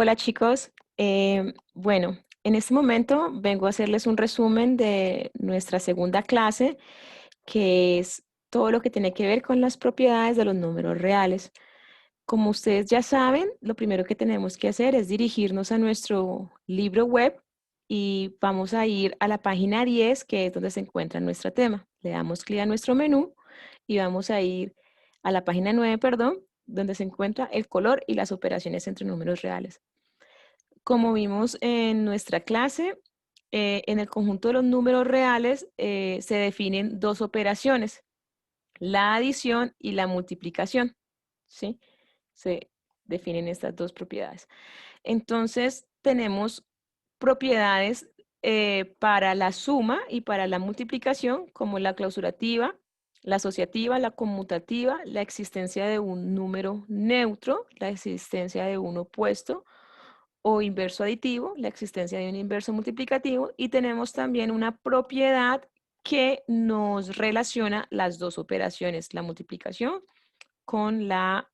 Hola chicos, bueno, en este momento vengo a hacerles un resumen de nuestra segunda clase, que es todo lo que tiene que ver con las propiedades de los números reales. Como ustedes ya saben, lo primero que tenemos que hacer es dirigirnos a nuestro libro web y vamos a ir a la página 10, que es donde se encuentra nuestro tema. Le damos clic a nuestro menú y vamos a ir a la página 9, perdón, donde se encuentra el color y las operaciones entre números reales. Como vimos en nuestra clase, en el conjunto de los números reales se definen dos operaciones, la adición y la multiplicación, ¿sí? Se definen estas dos propiedades. Entonces, tenemos propiedades para la suma y para la multiplicación, como la clausurativa, la asociativa, la conmutativa, la existencia de un número neutro, la existencia de un opuesto, o inverso aditivo, la existencia de un inverso multiplicativo, y tenemos también una propiedad que nos relaciona las dos operaciones, la multiplicación con la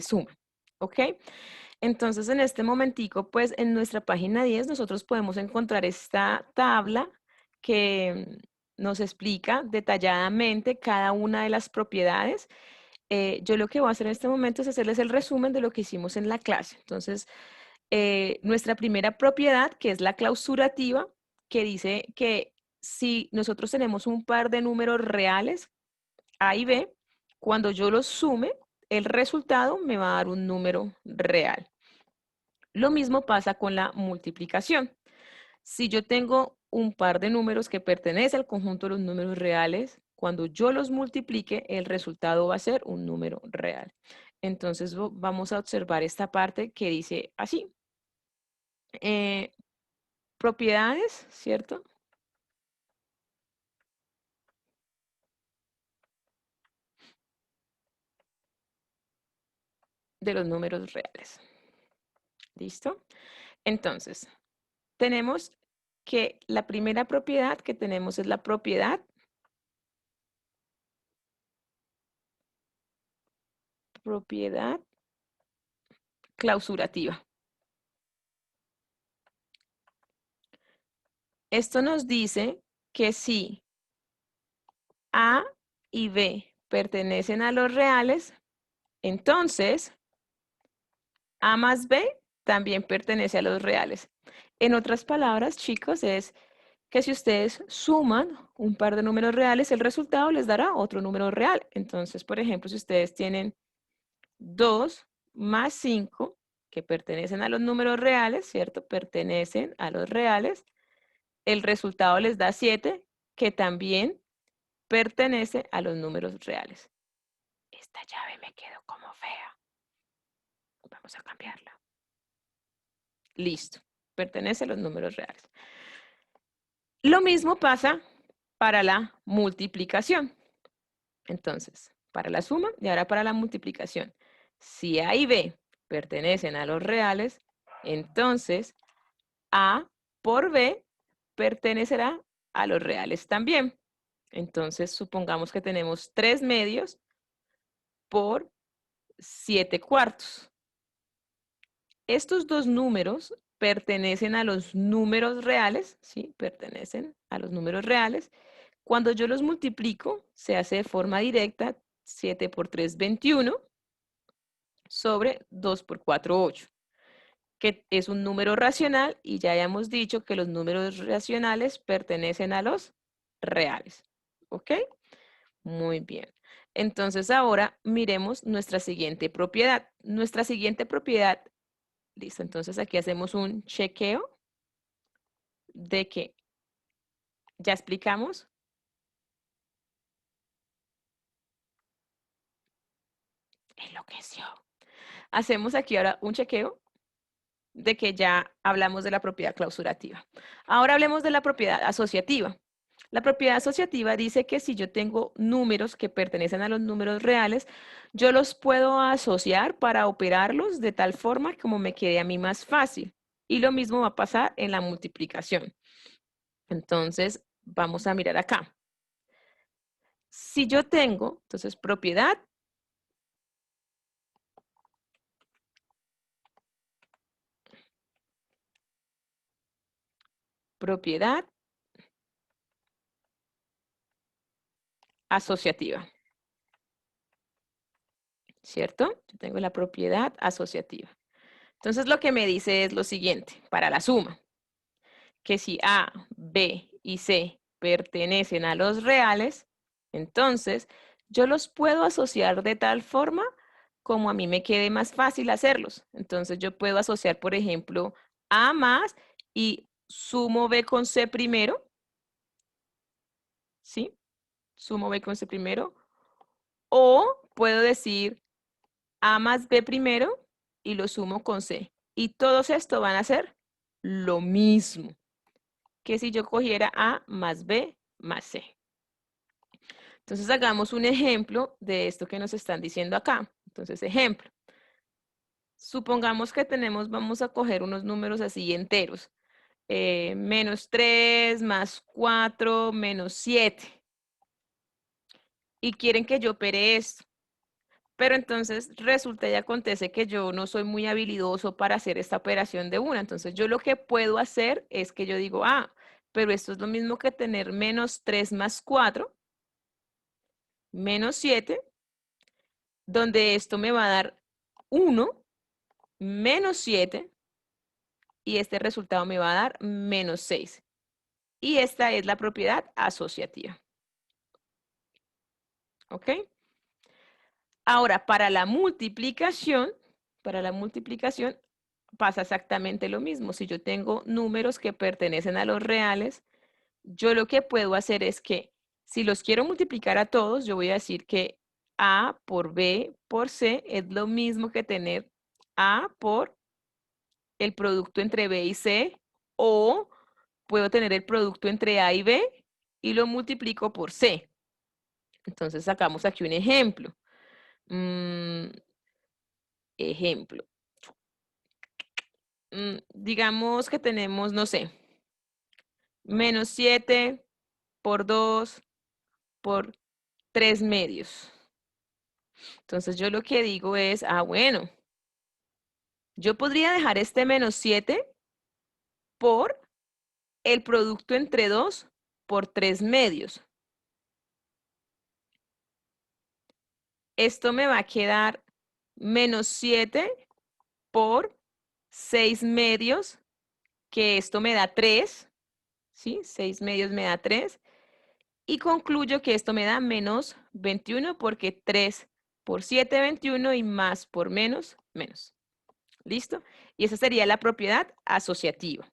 suma. ¿Ok? Entonces, en este momentico, pues en nuestra página 10 nosotros podemos encontrar esta tabla que nos explica detalladamente cada una de las propiedades. Yo lo que voy a hacer en este momento es hacerles el resumen de lo que hicimos en la clase. Entonces, nuestra primera propiedad, que es la clausurativa, que dice que si nosotros tenemos un par de números reales, A y B, cuando yo los sume, el resultado me va a dar un número real. Lo mismo pasa con la multiplicación. Si yo tengo un par de números que pertenecen al conjunto de los números reales, cuando yo los multiplique, el resultado va a ser un número real. Entonces vamos a observar esta parte que dice así. Eh, propiedades, ¿cierto? De los números reales. ¿Listo? Entonces, tenemos que la primera propiedad que tenemos es la propiedad clausurativa. Esto nos dice que si A y B pertenecen a los reales, entonces A más B también pertenece a los reales. En otras palabras, chicos, es que si ustedes suman un par de números reales, el resultado les dará otro número real. Entonces, por ejemplo, si ustedes tienen 2 más 5, que pertenecen a los números reales, ¿cierto? Pertenecen a los reales. El resultado les da 7, que también pertenece a los números reales. Esta llave me quedó como fea. Vamos a cambiarla. Listo. Pertenece a los números reales. Lo mismo pasa para la multiplicación. Entonces, para la suma y ahora para la multiplicación. Si A y B pertenecen a los reales, entonces A por B pertenecerá a los reales también. Entonces, supongamos que tenemos 3 medios por 7 cuartos. Estos dos números pertenecen a los números reales, ¿sí? Pertenecen a los números reales. Cuando yo los multiplico, se hace de forma directa 7 por 3, 21, sobre 2 por 4, 8, que es un número racional y ya hemos dicho que los números racionales pertenecen a los reales. ¿Ok? Muy bien. Entonces ahora miremos nuestra siguiente propiedad. Nuestra siguiente propiedad, listo, entonces aquí hacemos un chequeo de que ya explicamos. Enloqueció. Hacemos aquí ahora un chequeo de que ya hablamos de la propiedad clausurativa. Ahora hablemos de la propiedad asociativa. La propiedad asociativa dice que si yo tengo números que pertenecen a los números reales, yo los puedo asociar para operarlos de tal forma como me quede a mí más fácil. Y lo mismo va a pasar en la multiplicación. Entonces, vamos a mirar acá. Si yo tengo, entonces, propiedad propiedad asociativa. ¿Cierto? Yo tengo la propiedad asociativa. Entonces lo que me dice es lo siguiente, para la suma, que si A, B y C pertenecen a los reales, entonces yo los puedo asociar de tal forma como a mí me quede más fácil hacerlos. Entonces yo puedo asociar, por ejemplo, A más y sumo B con C primero, ¿sí? Sumo B con C primero. O puedo decir A más B primero y lo sumo con C. Y todos estos van a ser lo mismo que si yo cogiera A más B más C. Entonces hagamos un ejemplo de esto que nos están diciendo acá. Entonces, ejemplo. Supongamos que tenemos, vamos a coger unos números así enteros. Menos 3, más 4, menos 7. Y quieren que yo opere esto. Pero entonces resulta y acontece que yo no soy muy habilidoso para hacer esta operación de una. Entonces yo lo que puedo hacer es que yo digo, pero esto es lo mismo que tener menos 3 más 4, menos 7, donde esto me va a dar 1, menos 7, y este resultado me va a dar menos 6. Y esta es la propiedad asociativa. ¿Ok? Ahora, para la multiplicación pasa exactamente lo mismo. Si yo tengo números que pertenecen a los reales, yo lo que puedo hacer es que si los quiero multiplicar a todos, yo voy a decir que A por B por C es lo mismo que tener A por el producto entre B y C, o puedo tener el producto entre A y B y lo multiplico por C. Entonces sacamos aquí un ejemplo. Ejemplo. Digamos que tenemos, no sé, menos 7 por 2 por 3 medios. Entonces yo lo que digo es, bueno, yo podría dejar este menos 7 por el producto entre 2 por 3 medios. Esto me va a quedar menos 7 por 6 medios, que esto me da 3, ¿sí? 6 medios me da 3. Y concluyo que esto me da menos 21 porque 3 por 7, 21 y más por menos, menos. ¿Listo? Y esa sería la propiedad asociativa.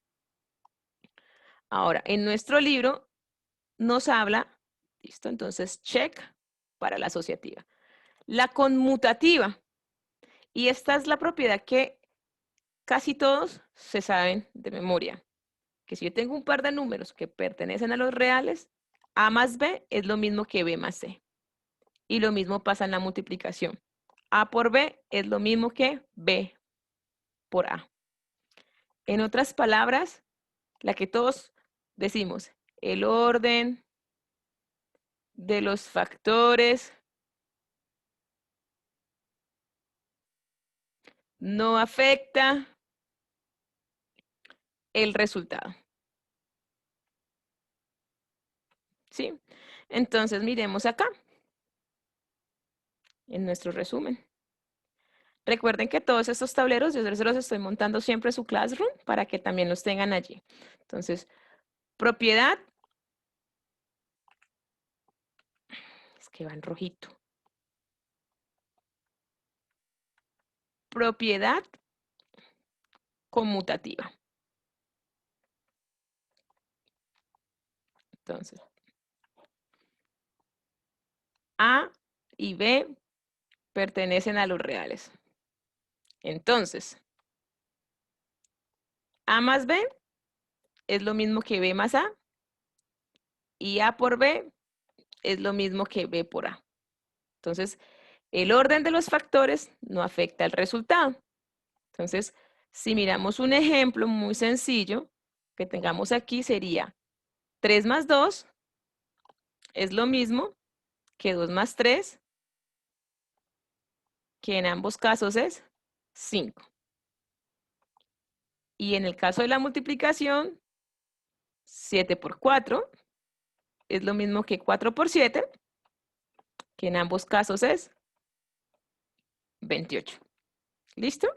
Ahora, en nuestro libro nos habla, ¿listo? Entonces, check para la asociativa. La conmutativa. Y esta es la propiedad que casi todos se saben de memoria. Que si yo tengo un par de números que pertenecen a los reales, A más B es lo mismo que B más C. Y lo mismo pasa en la multiplicación. A por B es lo mismo que B por A. En otras palabras, la que todos decimos, el orden de los factores no afecta el resultado. ¿Sí? Entonces, miremos acá, en nuestro resumen. Recuerden que todos estos tableros yo se los estoy montando siempre en su Classroom para que también los tengan allí. Entonces, propiedad, es que va en rojito. Propiedad conmutativa. Entonces, A y B pertenecen a los reales. Entonces, A más B es lo mismo que B más A y A por B es lo mismo que B por A. Entonces, el orden de los factores no afecta el resultado. Entonces, si miramos un ejemplo muy sencillo que tengamos aquí, sería 3 más 2 es lo mismo que 2 más 3, que en ambos casos es 5. Y en el caso de la multiplicación, 7 por 4 es lo mismo que 4 por 7, que en ambos casos es 28. ¿Listo?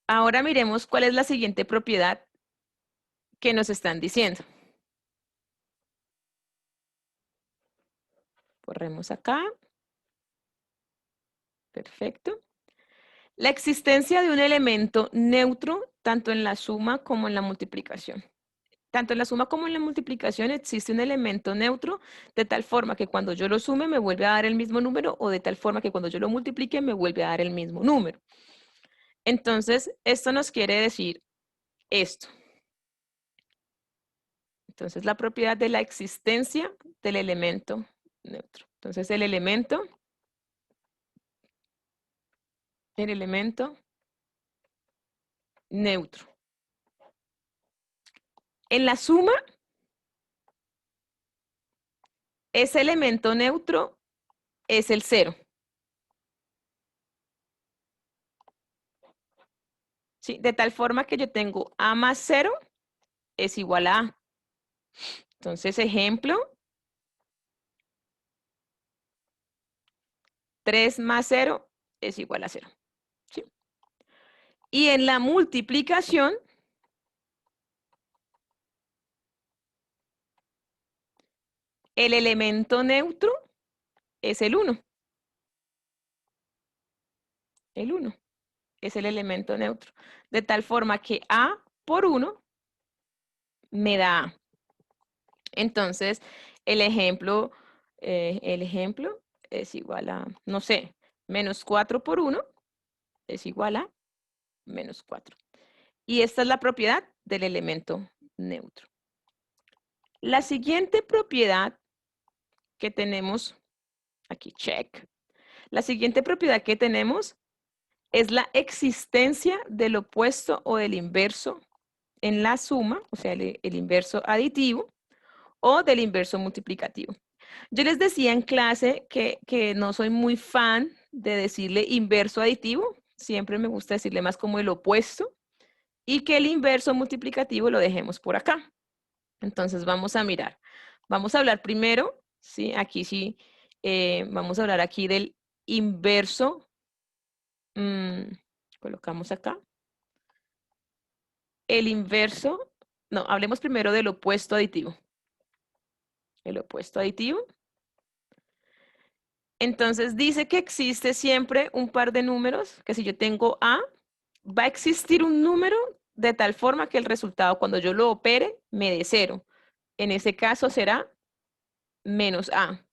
Ahora miremos cuál es la siguiente propiedad que nos están diciendo. Corremos acá. Perfecto. La existencia de un elemento neutro tanto en la suma como en la multiplicación. Tanto en la suma como en la multiplicación existe un elemento neutro de tal forma que cuando yo lo sume me vuelve a dar el mismo número o de tal forma que cuando yo lo multiplique me vuelve a dar el mismo número. Entonces, esto nos quiere decir esto. Entonces, la propiedad de la existencia del elemento neutro. Entonces, el elemento neutro. En la suma, ese elemento neutro es el 0. ¿Sí? De tal forma que yo tengo A más 0 es igual a A. Entonces, ejemplo, 3 más 0 es igual a 0. ¿Sí? Y en la multiplicación, el elemento neutro es el 1. El 1 es el elemento neutro. De tal forma que A por 1 me da A. Entonces, el ejemplo es igual a, no sé, menos 4 por 1 es igual a menos 4. Y esta es la propiedad del elemento neutro. La siguiente propiedad que tenemos, aquí check, la siguiente propiedad que tenemos es la existencia del opuesto o del inverso en la suma, o sea, el inverso aditivo o del inverso multiplicativo. Yo les decía en clase que no soy muy fan de decirle inverso aditivo, siempre me gusta decirle más como el opuesto, y que el inverso multiplicativo lo dejemos por acá. Entonces vamos a mirar. Vamos a hablar primero, ¿sí? Aquí sí, vamos a hablar aquí del inverso. Colocamos acá. El inverso, no, hablemos primero del opuesto aditivo. El opuesto aditivo. Entonces dice que existe siempre un par de números, que si yo tengo A, va a existir un número de tal forma que el resultado cuando yo lo opere me dé 0. En ese caso será menos A.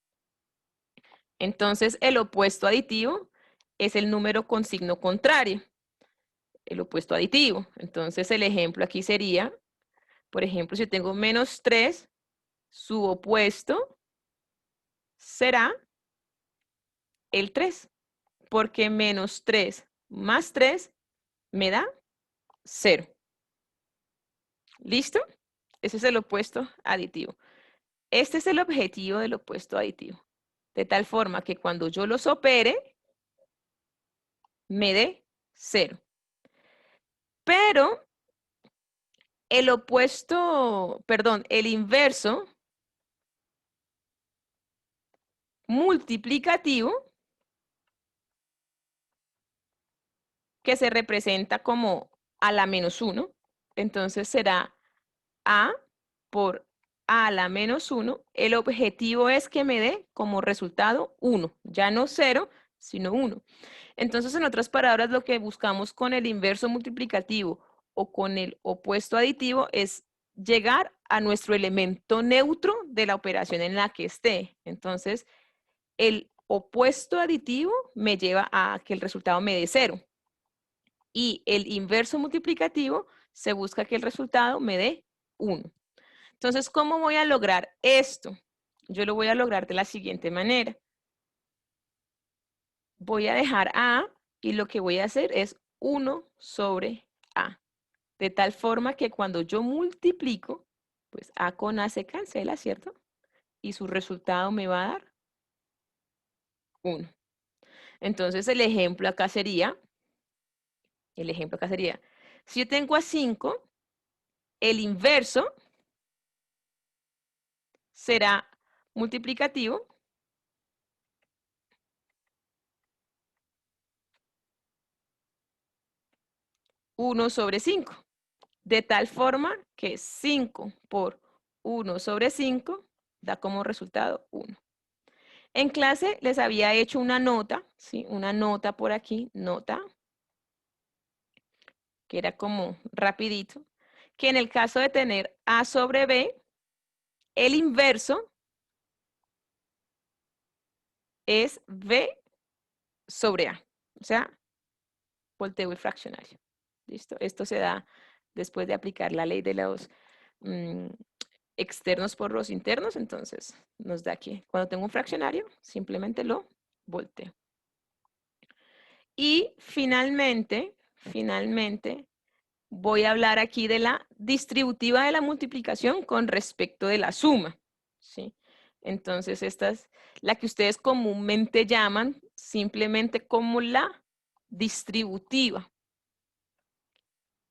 Entonces el opuesto aditivo es el número con signo contrario. El opuesto aditivo. Entonces el ejemplo aquí sería, por ejemplo, si yo tengo menos 3, su opuesto será el 3, porque menos 3 más 3 me da 0. ¿Listo? Ese es el opuesto aditivo. Este es el objetivo del opuesto aditivo. De tal forma que cuando yo los opere, me dé 0. Pero el opuesto, perdón, el inverso multiplicativo, que se representa como a la menos 1, entonces será A por A a la menos 1. El objetivo es que me dé como resultado 1, ya no 0, sino 1. Entonces, en otras palabras, lo que buscamos con el inverso multiplicativo o con el opuesto aditivo es llegar a nuestro elemento neutro de la operación en la que esté. Entonces, el opuesto aditivo me lleva a que el resultado me dé 0. Y el inverso multiplicativo se busca que el resultado me dé 1. Entonces, ¿cómo voy a lograr esto? Yo lo voy a lograr de la siguiente manera. Voy a dejar A y lo que voy a hacer es 1 sobre A. De tal forma que cuando yo multiplico, pues A con A se cancela, ¿cierto? Y su resultado me va a dar 1. Entonces el ejemplo acá sería, si yo tengo a 5 el inverso será multiplicativo (1 sobre 5). De tal forma que 5 por 1 sobre 5 da como resultado 1. En clase les había hecho una nota, ¿sí? Una nota por aquí, nota, que era como rapidito, que en el caso de tener A sobre B, el inverso es B sobre A. O sea, volteo el fraccionario. ¿Listo? Esto se da después de aplicar la ley de los externos por los internos. Entonces, nos da aquí. Cuando tengo un fraccionario, simplemente lo volteo. Y finalmente, voy a hablar aquí de la distributiva de la multiplicación con respecto de la suma, ¿sí? Entonces, esta es la que ustedes comúnmente llaman simplemente como la distributiva.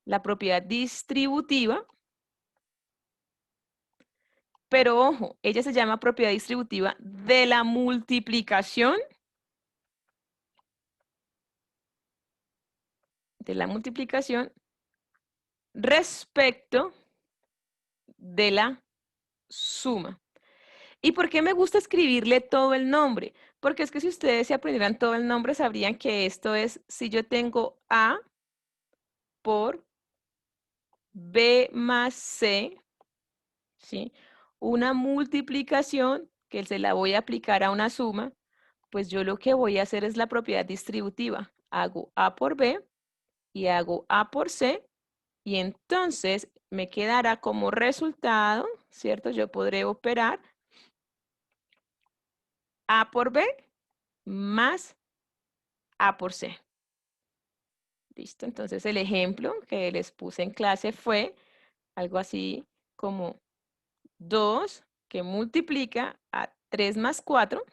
La propiedad distributiva, pero ojo, ella se llama propiedad distributiva de la multiplicación respecto de la suma. ¿Y por qué me gusta escribirle todo el nombre? Porque es que si ustedes se aprendieran todo el nombre, sabrían que esto es si yo tengo A por B más C, ¿sí? Una multiplicación que se la voy a aplicar a una suma, pues yo lo que voy a hacer es la propiedad distributiva. Hago A por B y hago A por C, y entonces me quedará como resultado, ¿cierto? Yo podré operar A por B más A por C. Listo, entonces el ejemplo que les puse en clase fue algo así como 2 que multiplica a 3 más 4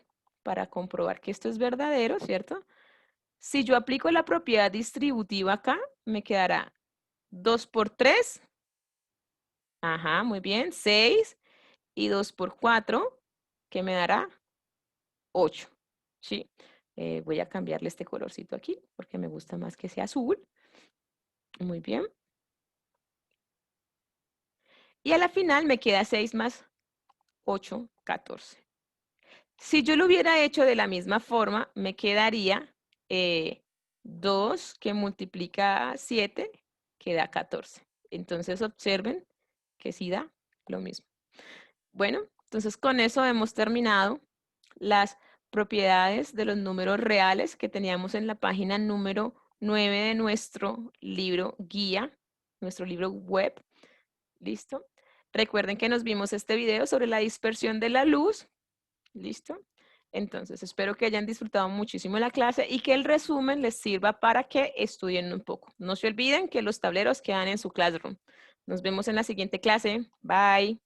para comprobar que esto es verdadero, ¿cierto? Si yo aplico la propiedad distributiva acá, me quedará 2 por 3, ajá, muy bien, 6, y 2 por 4, que me dará 8, ¿sí? Voy a cambiarle este colorcito aquí porque me gusta más que sea azul. Muy bien. Y a la final me queda 6 más 8, 14. Si yo lo hubiera hecho de la misma forma, me quedaría 2 que multiplica 7, que da 14. Entonces observen que sí da lo mismo. Bueno, entonces con eso hemos terminado las propiedades de los números reales que teníamos en la página número 9 de nuestro libro guía, nuestro libro web. ¿Listo? Recuerden que nos vimos este video sobre la dispersión de la luz. ¿Listo? Entonces, espero que hayan disfrutado muchísimo la clase y que el resumen les sirva para que estudien un poco. No se olviden que los tableros quedan en su Classroom. Nos vemos en la siguiente clase. Bye.